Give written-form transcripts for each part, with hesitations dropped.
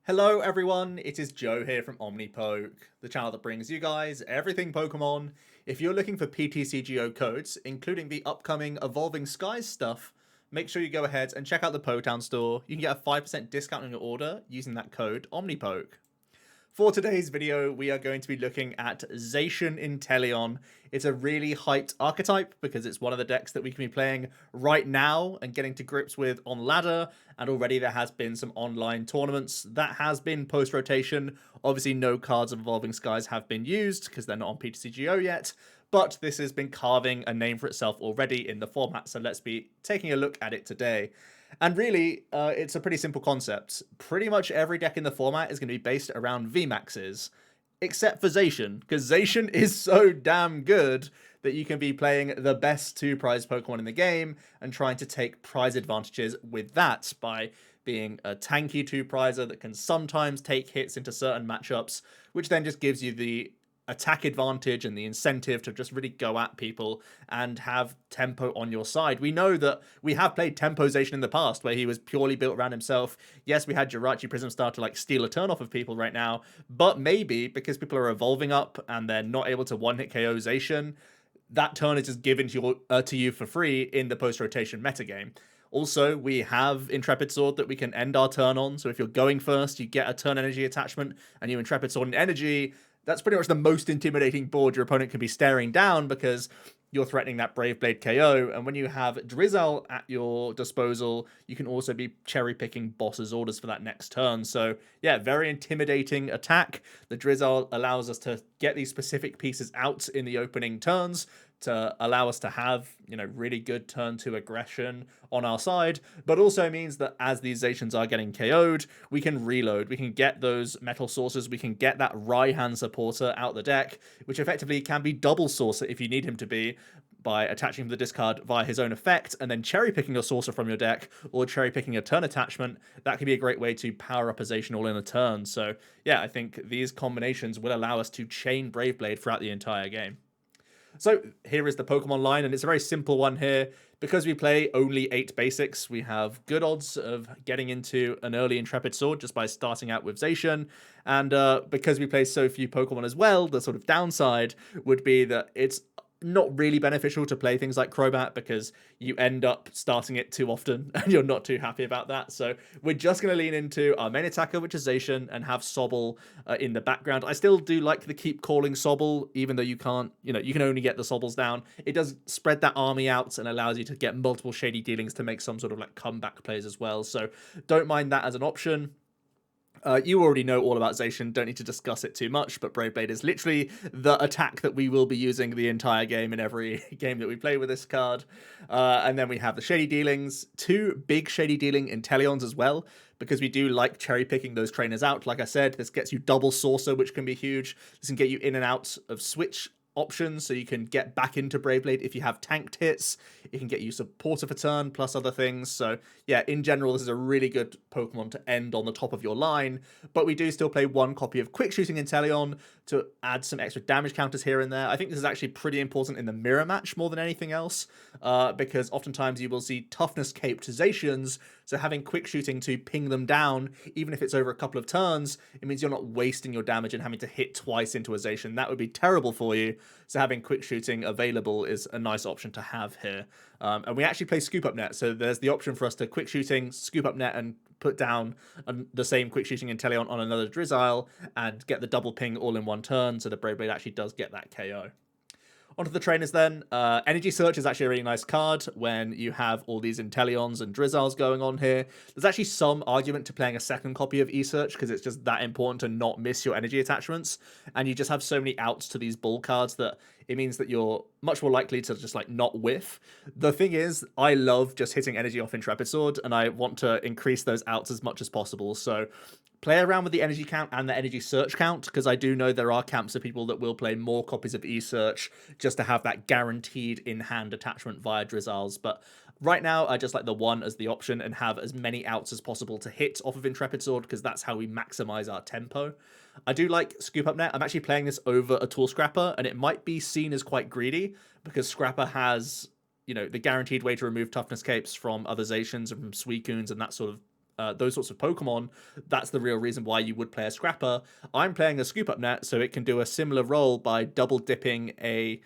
Hello everyone, it is Joe here from Omnipoke, the channel that brings you guys everything Pokemon. If you're looking for PTCGO codes, including the upcoming Evolving Skies stuff, make sure you go ahead and check out the Potown store. You can get a 5% discount on your order using that code Omnipoke. For today's video, we are going to be looking at Zacian Inteleon. It's a really hyped archetype because it's one of the decks that we can be playing right now and getting to grips with on ladder, and already there has been some online tournaments that has been post-rotation. Obviously, no cards of Evolving Skies have been used because they're not on PTCGO yet, but this has been carving a name for itself already in the format, so let's be taking a look at it today. And really, it's a pretty simple concept. Pretty much every deck in the format is going to be based around VMAXs, except for Zacian, because Zacian is so damn good that you can be playing the best two prize Pokemon in the game and trying to take prize advantages with that by being a tanky two prizer that can sometimes take hits into certain matchups, which then just gives you the attack advantage and the incentive to just really go at people and have tempo on your side. We know that we have played Tempo Zacian in the past where he was purely built around himself. Yes, we had Jirachi Prism Star to like steal a turn off of people right now, but maybe because people are evolving up and they're not able to one-hit KO Zacian, that turn is just given to you for free in the post-rotation metagame. Also, we have Intrepid Sword that we can end our turn on, so if you're going first, you get a turn energy attachment, and you Intrepid Sword and energy. That's pretty much the most intimidating board your opponent can be staring down because you're threatening that Brave Blade KO. And when you have Drizzile at your disposal, you can also be cherry-picking boss's orders for that next turn. So yeah, very intimidating attack. The Drizzile allows us to get these specific pieces out in the opening turns to allow us to have, really good turn 2 aggression on our side, but also means that as these Zacians are getting KO'd, we can reload, we can get those metal sources, we can get that Raihan supporter out the deck, which effectively can be double saucer if you need him to be, by attaching him to the discard via his own effect and then cherry picking a saucer from your deck or cherry picking a turn attachment. That could be a great way to power up a Zacian all in a turn. So yeah, I think these combinations will allow us to chain Brave Blade throughout the entire game. So here is the Pokemon line, and it's a very simple one here. Because we play only 8 basics, we have good odds of getting into an early Intrepid Sword just by starting out with Zacian. And because we play so few Pokemon as well, the sort of downside would be that it's not really beneficial to play things like Crobat because you end up starting it too often and you're not too happy about that. So we're just going to lean into our main attacker, which is Zacian, and have Sobble in the background. I still do like the keep calling Sobble, even though you can't, you can only get the Sobbles down. It does spread that army out and allows you to get multiple shady dealings to make some sort of like comeback plays as well. So don't mind that as an option. You already know all about Zacian, don't need to discuss it too much, but Brave Blade is literally the attack that we will be using the entire game in every game that we play with this card. And then we have the Shady Dealings, 2 big Shady Dealing Inteleons as well, because we do like cherry-picking those trainers out. Like I said, this gets you double Saucer, which can be huge. This can get you in and out of switch options, so you can get back into Brave Blade if you have tanked hits. It can get you supporter for turn plus other things. So yeah, in general, this is a really good Pokemon to end on the top of your line. But we do still play 1 copy of Quick Shooting Inteleon to add some extra damage counters here and there. I think this is actually pretty important in the mirror match more than anything else, because oftentimes you will see toughness caped Zacians, so having Quick Shooting to ping them down, even if it's over a couple of turns, it means you're not wasting your damage and having to hit twice into a Zacian. That would be terrible for you. So having Quick Shooting available is a nice option to have here. And we actually play Scoop Up Net, so there's the option for us to Quick Shooting, Scoop Up Net, and put down the same Quick Shooting Inteleon on another Drizzile and get the double ping all in one turn, so the Brave Blade actually does get that KO. Onto the trainers then. Energy Search is actually a really nice card when you have all these Inteleons and Drizziles going on here. There's actually some argument to playing a second copy of E-Search because it's just that important to not miss your energy attachments. And you just have so many outs to these bull cards that it means that you're much more likely to just like not whiff. The thing is, I love just hitting energy off Intrepid Sword and I want to increase those outs as much as possible. So play around with the energy count and the energy search count, because I do know there are camps of people that will play more copies of E-Search just to have that guaranteed in-hand attachment via Drizziles. But right now, I just like the 1 as the option and have as many outs as possible to hit off of Intrepid Sword, because that's how we maximize our tempo. I do like Scoop Up Net. I'm actually playing this over a Tool Scrapper, and it might be seen as quite greedy, because Scrapper has, the guaranteed way to remove toughness capes from other Zacians and from Suicunes and that sort of those sorts of Pokemon, that's the real reason why you would play a Scrapper. I'm playing a Scoop Up Net, so it can do a similar role by double dipping a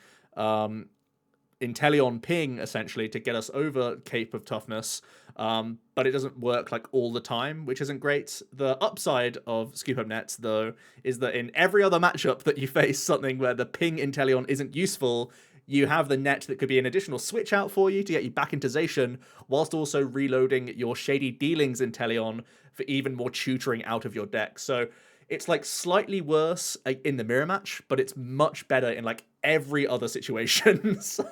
Inteleon ping, essentially, to get us over Cape of Toughness, but it doesn't work like all the time, which isn't great. The upside of Scoop Up Nets, though, is that in every other matchup that you face something where the ping Inteleon isn't useful, you have the net that could be an additional switch out for you to get you back into Zacian, whilst also reloading your Shady Dealings Inteleon for even more tutoring out of your deck. So it's like slightly worse in the mirror match, but it's much better in like every other situation. So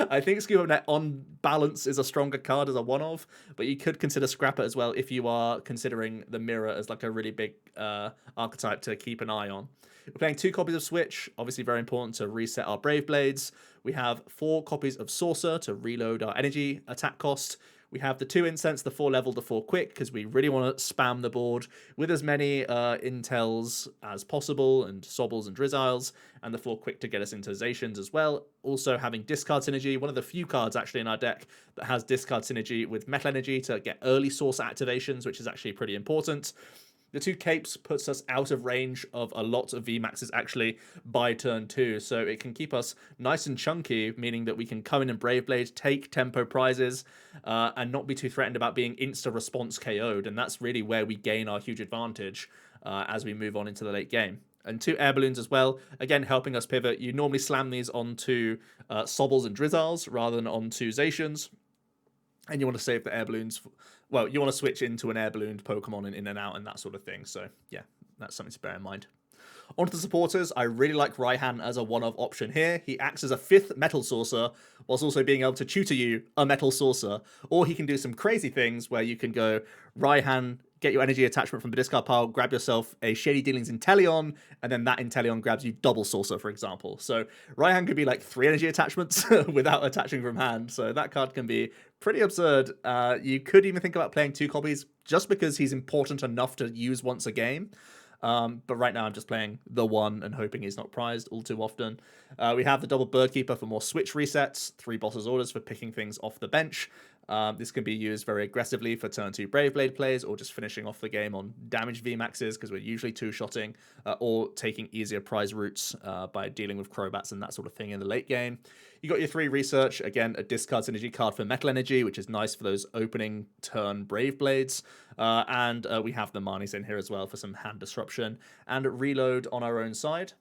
I think Scuba Net on balance is a stronger card as a one-of, but you could consider Scrapper as well if you are considering the mirror as like a really big archetype to keep an eye on. We're playing 2 copies of Switch, obviously very important to reset our Brave Blades. We have 4 copies of Saucer to reload our energy attack cost. We have the 2 Incense, the 4 level, the 4 quick, because we really want to spam the board with as many Intels as possible, and Sobbles and Drizziles, and the 4 quick to get us into Zacians as well. Also having discard synergy, one of the few cards actually in our deck that has discard synergy with Metal Energy to get early source activations, which is actually pretty important. The 2 Capes puts us out of range of a lot of VMAXs actually by turn 2, so it can keep us nice and chunky, meaning that we can come in and Brave Blade, take tempo prizes, and not be too threatened about being insta-response KO'd, and that's really where we gain our huge advantage as we move on into the late game. And 2 Air Balloons as well, again helping us pivot. You normally slam these onto Sobbles and Drizziles rather than onto Zacians. And you want to save the air balloons. Well, you want to switch into an air ballooned Pokemon in and out and that sort of thing. So, yeah, that's something to bear in mind. On to the supporters, I really like Raihan as a one-of option here. He acts as a 5th Metal Saucer, whilst also being able to tutor you a Metal Saucer. Or he can do some crazy things where you can go Raihan, get your energy attachment from the discard pile, grab yourself a Shady Dealings Inteleon, and then that Inteleon grabs you double Saucer, for example. So Raihan could be like 3 energy attachments without attaching from hand, so that card can be pretty absurd. You could even think about playing 2 copies just because he's important enough to use once a game. But right now I'm just playing the 1 and hoping he's not prized all too often. We have the double Bird Keeper for more switch resets, 3 Boss's Orders for picking things off the bench. This can be used very aggressively for turn 2 Brave Blade plays, or just finishing off the game on damage VMAXs, because we're usually 2-shotting, or taking easier prize routes by dealing with Crobats and that sort of thing in the late game. You got your 3 Research, again, a discard synergy card for Metal Energy, which is nice for those opening turn Brave Blades. And we have the Marnies in here as well for some hand disruption and reload on our own side.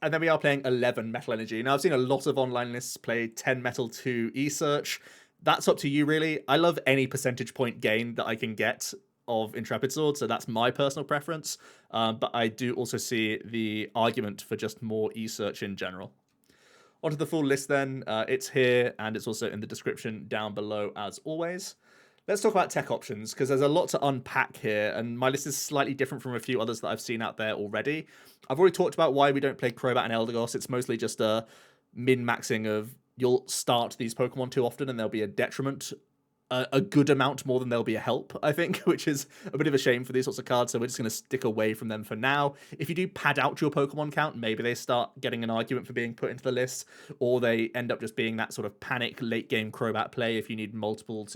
And then we are playing 11 Metal Energy. Now, I've seen a lot of online lists play 10 Metal to E-Search. That's up to you, really. I love any percentage point gain that I can get of Intrepid Sword, so that's my personal preference. But I do also see the argument for just more E-Search in general. Onto the full list then. It's here, and it's also in the description down below as always. Let's talk about tech options, because there's a lot to unpack here, and my list is slightly different from a few others that I've seen out there already. I've already talked about why we don't play Crobat and Eldegoss. It's mostly just a min-maxing of you'll start these Pokemon too often and there'll be a detriment, a good amount more than there'll be a help, I think, which is a bit of a shame for these sorts of cards, so we're just going to stick away from them for now. If you do pad out your Pokemon count, maybe they start getting an argument for being put into the list, or they end up just being that sort of panic late-game Crobat play if you need multiple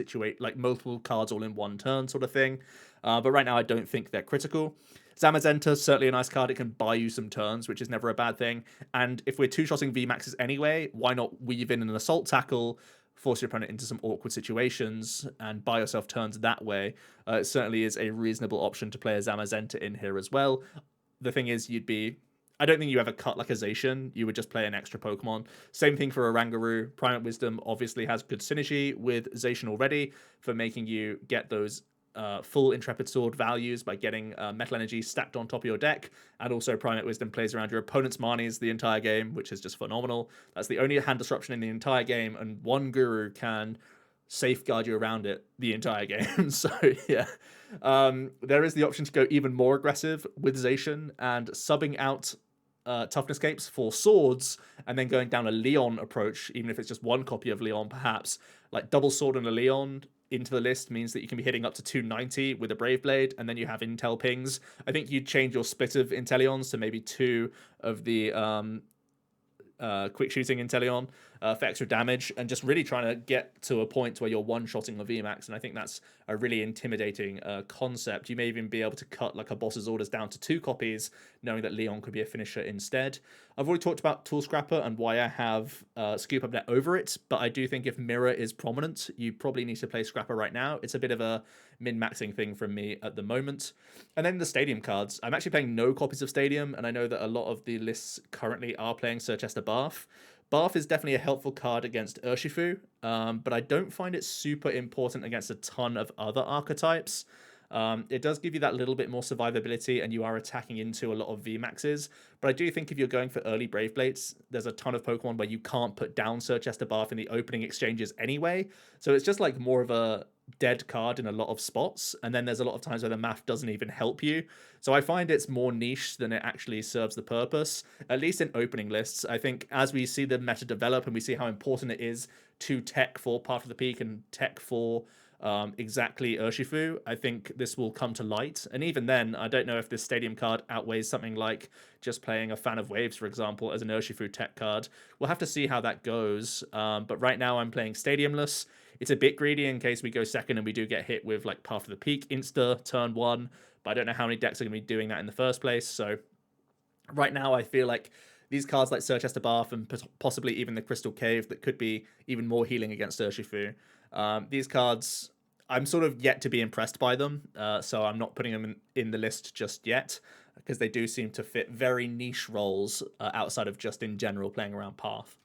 cards all in one turn sort of thing. But right now, I don't think they're critical. Zamazenta, certainly a nice card. It can buy you some turns, which is never a bad thing. And if we're 2-shotting VMAXs anyway, why not weave in an Assault Tackle, force your opponent into some awkward situations, and buy yourself turns that way? It certainly is a reasonable option to play a Zamazenta in here as well. The thing is, I don't think you ever cut like a Zacian. You would just play an extra Pokemon. Same thing for Oranguru. Primate Wisdom obviously has good synergy with Zacian already for making you get those full Intrepid Sword values by getting Metal Energy stacked on top of your deck, and also Primate Wisdom plays around your opponent's Marnies the entire game, which is just phenomenal. That's the only hand disruption in the entire game, and one Guru can safeguard you around it the entire game. So yeah, there is the option to go even more aggressive with Zacian and subbing out Toughness Capes for swords, and then going down a Leon approach, even if it's just one copy of Leon, perhaps. Like double sword and a Leon into the list means that you can be hitting up to 290 with a Brave Blade, and then you have Intel pings. I think you'd change your split of Inteleons to maybe 2 of the quick shooting Inteleon, for extra damage, and just really trying to get to a point where you're one-shotting the VMAX. And I think that's a really intimidating concept. You may even be able to cut like a boss's orders down to 2 copies, knowing that Leon could be a finisher instead. I've already talked about Tool Scrapper and why I have Scoop Up Net over it, but I do think if Mirror is prominent, you probably need to play Scrapper right now. It's a bit of a min-maxing thing from me at the moment. And then the Stadium cards. I'm actually playing no copies of Stadium, and I know that a lot of the lists currently are playing Sir Chester Bath. Bath is definitely a helpful card against Urshifu, but I don't find it super important against a ton of other archetypes. It does give you that little bit more survivability, and you are attacking into a lot of VMAXs. But I do think if you're going for early Brave Blades, there's a ton of Pokemon where you can't put down Sir Chester Bath in the opening exchanges anyway. So it's just like more of a dead card in a lot of spots. And then there's a lot of times where the math doesn't even help you. So I find it's more niche than it actually serves the purpose, at least in opening lists. I think as we see the meta develop and we see how important it is to tech for Path of the Peak and tech for exactly Urshifu, I think this will come to light. And even then, I don't know if this Stadium card outweighs something like just playing a Fan of Waves, for example, as an Urshifu tech card. We'll have to see how that goes. But right now I'm playing Stadiumless. It's a bit greedy in case we go second and we do get hit with like Path of the Peak insta turn 1, but I don't know how many decks are going to be doing that in the first place. So right now I feel like these cards like Sir Chester Bath and possibly even the Crystal Cave that could be even more healing against Urshifu. These cards, I'm sort of yet to be impressed by them, so I'm not putting them in the list just yet, because they do seem to fit very niche roles outside of just in general playing around Path.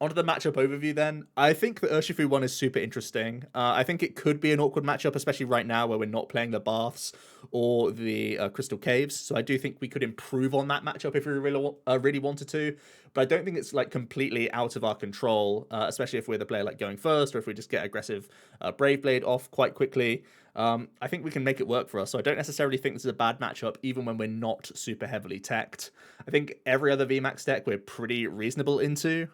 Onto the matchup overview then. I think the Urshifu one is super interesting. I think it could be an awkward matchup, especially right now where we're not playing the Baths or the Crystal Caves. So I do think we could improve on that matchup if we really wanted to. But I don't think it's like completely out of our control, especially if we're the player like going first or if we just get aggressive Brave Blade off quite quickly. I think we can make it work for us. So I don't necessarily think this is a bad matchup, even when we're not super heavily teched. I think every other VMAX deck we're pretty reasonable into,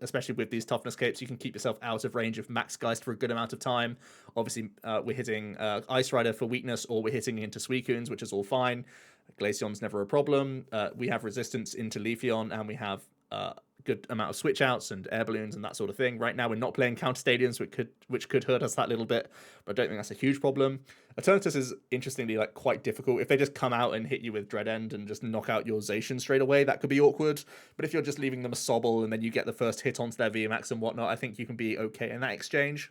especially with these toughness capes. You can keep yourself out of range of Max Geist for a good amount of time. Obviously, we're hitting Ice Rider for weakness, or we're hitting into Suicunes, which is all fine. Glaceon's never a problem. We have resistance into Leafeon, and we have good amount of switch outs and air balloons and that sort of thing. Right now we're not playing counter stadiums, which could hurt us that little bit, but I don't think that's a huge problem. Eternatus is interestingly like quite difficult. If they just come out and hit you with Dread End and just knock out your Zacian straight away, that could be awkward. But if you're just leaving them a Sobble and then you get the first hit onto their VMAX and whatnot, I think you can be okay in that exchange.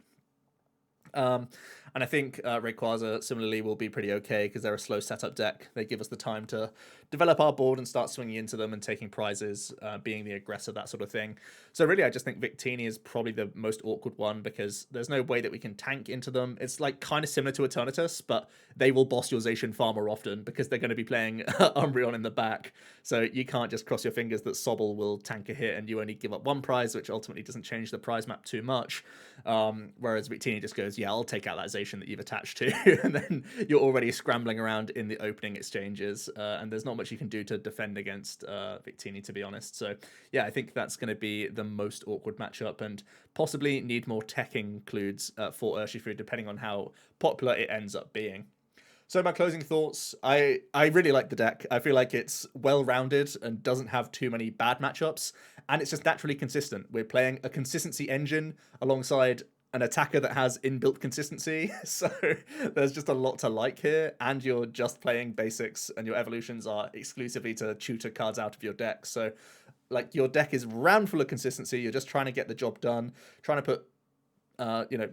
And I think Rayquaza similarly will be pretty okay because they're a slow setup deck. They give us the time to develop our board and start swinging into them and taking prizes, being the aggressor, that sort of thing. So really, I just think Victini is probably the most awkward one because there's no way that we can tank into them. It's like kind of similar to Eternatus, but they will boss your Zacian far more often because they're going to be playing Umbreon in the back. So you can't just cross your fingers that Sobble will tank a hit and you only give up one prize, which ultimately doesn't change the prize map too much. Whereas Victini just goes, yeah, I'll take out that Zacian that you've attached to, and then you're already scrambling around in the opening exchanges, and there's not much you can do to defend against Victini, to be honest. So yeah, I think that's going to be the most awkward matchup, and possibly need more tech includes for Urshifu, depending on how popular it ends up being. So my closing thoughts, I really like the deck. I feel like it's well-rounded and doesn't have too many bad matchups, and it's just naturally consistent. We're playing a consistency engine alongside an attacker that has inbuilt consistency, so there's just a lot to like here, and you're just playing basics, and your evolutions are exclusively to tutor cards out of your deck. So like your deck is round full of consistency. You're just trying to get the job done, trying to put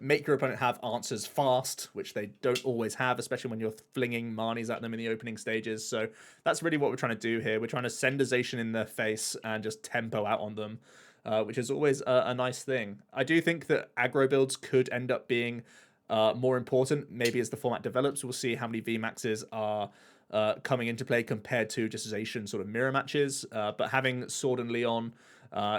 make your opponent have answers fast, which they don't always have, especially when you're flinging Marnies at them in the opening stages. So that's really what we're trying to do here. We're trying to send a Zacian in their face and just tempo out on them, which is always a nice thing. I do think that aggro builds could end up being more important. Maybe as the format develops, we'll see how many VMAXs are coming into play compared to just Zacian sort of mirror matches. But having Sword and Leon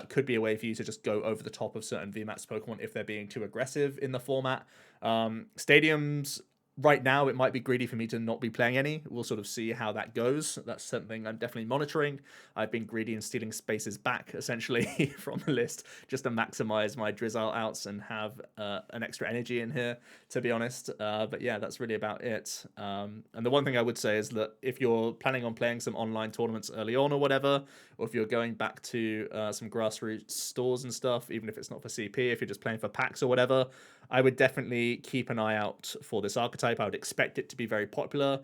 could be a way for you to just go over the top of certain VMAX Pokemon if they're being too aggressive in the format. Stadiums Right now, it might be greedy for me to not be playing any. We'll sort of see how that goes. That's something I'm definitely monitoring. I've been greedy and stealing spaces back, essentially, from the list, just to maximize my Drizzile outs and have an extra energy in here, to be honest. But yeah, that's really about it. And the one thing I would say is that if you're planning on playing some online tournaments early on or whatever, or if you're going back to some grassroots stores and stuff, even if it's not for CP, if you're just playing for packs or whatever, I would definitely keep an eye out for this archetype. I would expect it to be very popular.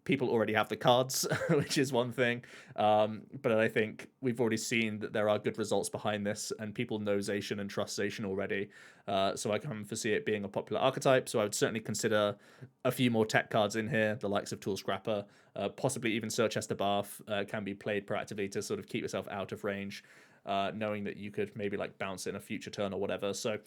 People already have the cards, which is one thing. But I think we've already seen that there are good results behind this, and people know Zacian and trust Zacian already. So I can foresee it being a popular archetype. So I would certainly consider a few more tech cards in here, the likes of Tool Scrapper, possibly even Search Bath can be played proactively to sort of keep yourself out of range. Knowing that you could maybe like bounce in a future turn or whatever. So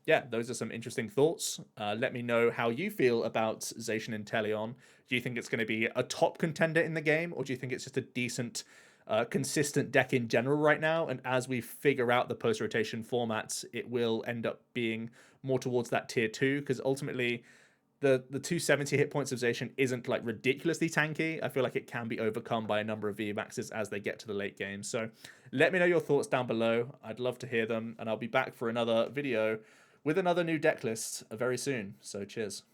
yeah, those are some interesting thoughts. Let me know how you feel about Zacian Inteleon. Do you think it's going to be a top contender in the game, or do you think it's just a decent, consistent deck in general right now? And as we figure out the post-rotation formats, it will end up being more towards that tier 2, because ultimately the 270 hit points of Zacian isn't like ridiculously tanky. I feel like it can be overcome by a number of VMAXs as they get to the late game. So let me know your thoughts down below. I'd love to hear them, and I'll be back for another video with another new deck list very soon. So cheers.